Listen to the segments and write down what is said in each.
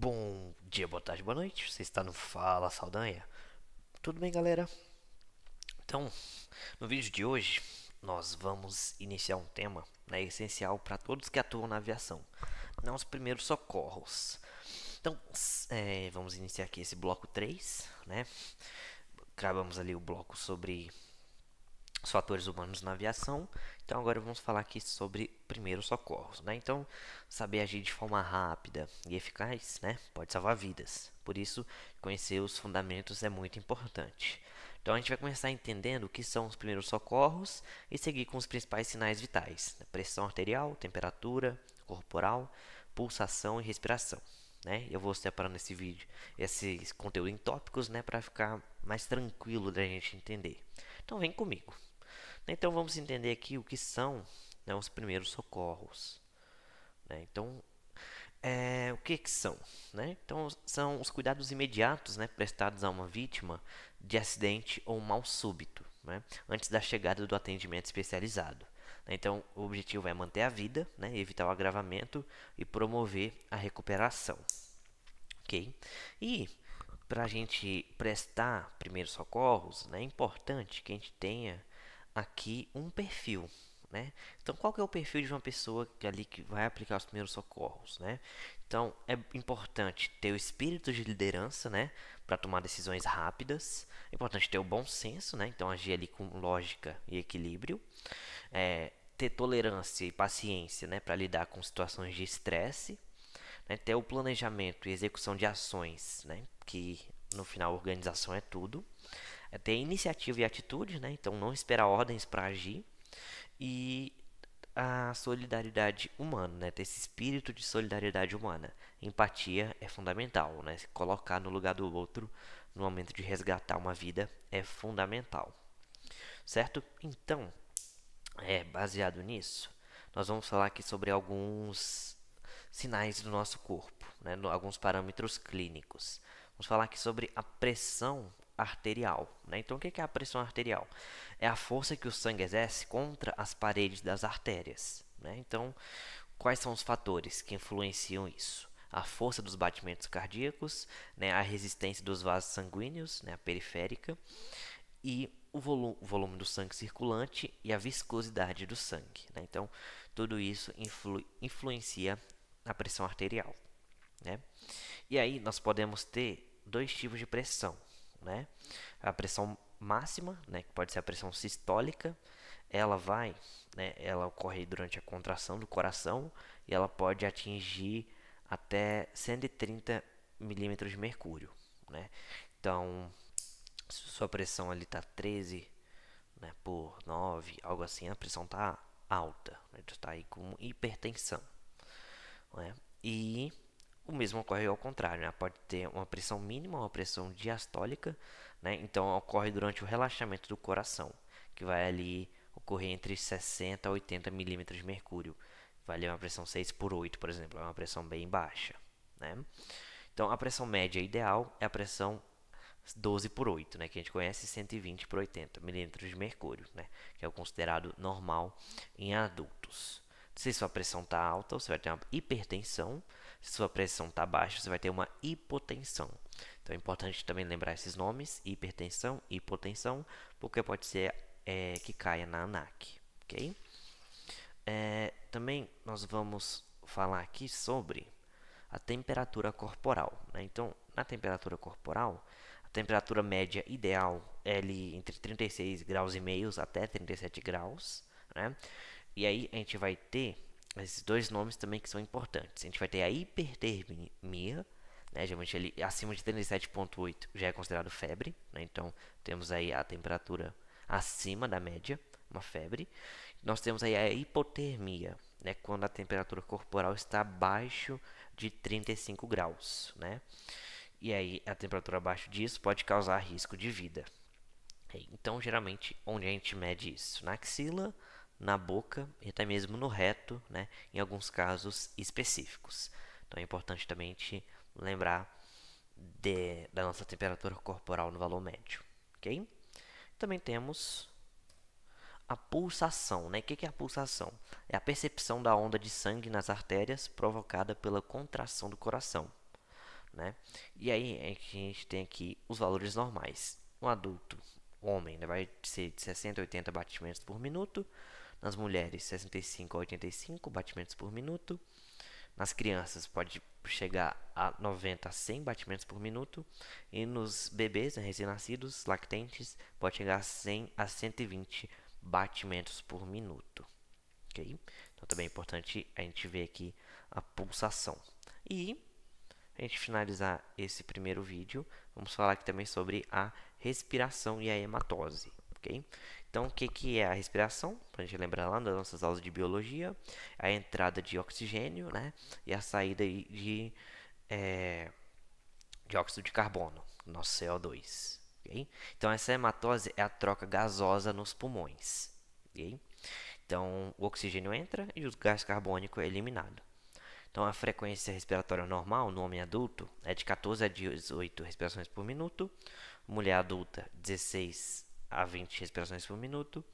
Bom dia, boa tarde, boa noite. Você está no Fala Saldanha? Tudo bem, galera? Então, no vídeo de hoje, nós vamos iniciar um tema, né, essencial para todos que atuam na aviação, não os primeiros socorros. Então, vamos iniciar aqui esse bloco 3, né? Gravamos ali o bloco sobre os fatores humanos na aviação. Então agora vamos falar aqui sobre primeiros socorros, né? Então, saber agir de forma rápida e eficaz, né, pode salvar vidas. Por isso, conhecer os fundamentos é muito importante. Então a gente vai começar entendendo o que são os primeiros socorros e seguir com os principais sinais vitais, né? Pressão arterial, temperatura corporal, pulsação e respiração. Né? Eu vou separando esse vídeo, esse conteúdo em tópicos, né, para ficar mais tranquilo da gente entender. Então vem comigo. Então vamos entender aqui o que são, né, os primeiros socorros. Né? Então, o que são? Né? Então, são os cuidados imediatos, né, prestados a uma vítima de acidente ou mal súbito, né, antes da chegada do atendimento especializado. Então, o objetivo é manter a vida, né, evitar o agravamento e promover a recuperação. Ok? E para a gente prestar primeiros socorros, né, é importante que a gente tenha aqui um perfil, né? Então, qual que é o perfil de uma pessoa que ali que vai aplicar os primeiros socorros, né? Então, é importante ter o espírito de liderança, né, para tomar decisões rápidas. É importante ter o bom senso, né? Então, agir ali com lógica e equilíbrio. Ter tolerância e paciência, né, para lidar com situações de estresse, né? Ter o planejamento e execução de ações, né, que no final a organização é tudo. Ter iniciativa e atitude, né? Então não esperar ordens para agir. E a solidariedade humana, né? Ter esse espírito de solidariedade humana. Empatia é fundamental, né? Se colocar no lugar do outro no momento de resgatar uma vida é fundamental, certo? Então, baseado nisso, nós vamos falar aqui sobre alguns sinais do nosso corpo, né? Alguns parâmetros clínicos. Vamos falar aqui sobre a pressão arterial, né? Então, o que é a pressão arterial? É a força que o sangue exerce contra as paredes das artérias, né? Então, quais são os fatores que influenciam isso? A força dos batimentos cardíacos, né? A resistência dos vasos sanguíneos, né? A periférica, e o volume do sangue circulante e a viscosidade do sangue, né? Então, tudo isso influencia a pressão arterial, né? E aí nós podemos ter dois tipos de pressão, né? A pressão máxima, né, que pode ser a pressão sistólica, ela vai, né, ela ocorre durante a contração do coração e ela pode atingir até 130 milímetros de mercúrio, né? Então, se sua pressão ali está 13, né, por 9, algo assim, a pressão está alta, né? Tu está aí com hipertensão, né? E o mesmo ocorre ao contrário, né? Pode ter uma pressão mínima, uma pressão diastólica, né? Então ocorre durante o relaxamento do coração, que vai ali ocorrer entre 60 a 80 milímetros de mercúrio. Vai ali uma pressão 6 por 8, por exemplo, é uma pressão bem baixa, né? Então a pressão média ideal é a pressão 12 por 8, né, que a gente conhece, 120 por 80 milímetros de mercúrio, né, que é o considerado normal em adultos. Se sua pressão está alta, você vai ter uma hipertensão. Se sua pressão está baixa, você vai ter uma hipotensão. Então é importante também lembrar esses nomes: hipertensão, hipotensão, porque pode ser que caia na ANAC. Ok? Também nós vamos falar aqui sobre a temperatura corporal, né? Então, na temperatura corporal, a temperatura média ideal é ali entre 36 graus e meio até 37 graus, né? E aí a gente vai ter esses dois nomes também que são importantes. A gente vai ter a hipertermia, né? Geralmente ali acima de 37,8 já é considerado febre, né? Então temos aí a temperatura acima da média, uma febre. Nós temos aí a hipotermia, né? Quando a temperatura corporal está abaixo de 35 graus, né? E aí a temperatura abaixo disso pode causar risco de vida. Então, geralmente, onde a gente mede isso? Na axila, na boca e até mesmo no reto, né, em alguns casos específicos. Então, é importante também a gente lembrar da nossa temperatura corporal no valor médio. Ok? Também temos a pulsação, né? O que é a pulsação? É a percepção da onda de sangue nas artérias provocada pela contração do coração. né? E aí a gente tem aqui os valores normais. Um adulto, homem, né, vai ser de 60 a 80 batimentos por minuto. Nas mulheres, 65 a 85 batimentos por minuto. Nas crianças, pode chegar a 90 a 100 batimentos por minuto. E nos bebês, né, recém-nascidos, lactentes, pode chegar a 100 a 120 batimentos por minuto. Ok? Então também é importante a gente ver aqui a pulsação. E a gente finalizar esse primeiro vídeo, vamos falar aqui também sobre a respiração e a hematose, ok? Então, o que é a respiração? Para a gente lembrar lá das nossas aulas de biologia, a entrada de oxigênio, né? E a saída de dióxido de carbono, nosso CO2, ok? Então, essa hematose é a troca gasosa nos pulmões, ok? Então, o oxigênio entra e o gás carbônico é eliminado. Então, a frequência respiratória normal no homem adulto é de 14 a 18 respirações por minuto, mulher adulta 16 a 20 respirações por minuto,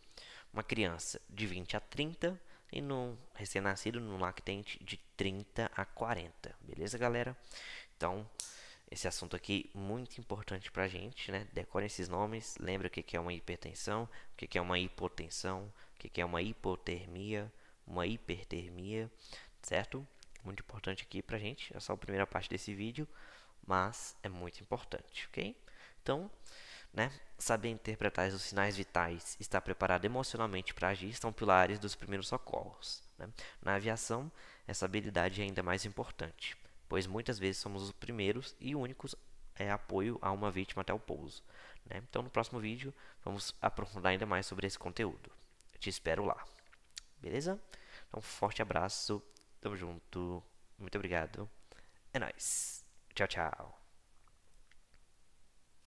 uma criança de 20 a 30 e no recém-nascido, no lactente, de 30 a 40. Beleza, galera? Então, esse assunto aqui muito importante pra gente, né? Decore esses nomes, lembra o que é uma hipertensão, o que é uma hipotensão, o que é uma hipotermia, uma hipertermia, certo? Muito importante aqui pra gente, é só a primeira parte desse vídeo, mas é muito importante, ok? Então, né, saber interpretar os sinais vitais, estar preparado emocionalmente para agir, são pilares dos primeiros socorros, né? Na aviação, essa habilidade é ainda mais importante, pois muitas vezes somos os primeiros e únicos apoio a uma vítima até o pouso, né? Então, no próximo vídeo, vamos aprofundar ainda mais sobre esse conteúdo. Eu te espero lá, beleza? Então, um forte abraço, tamo junto, muito obrigado, é nóis, tchau, tchau.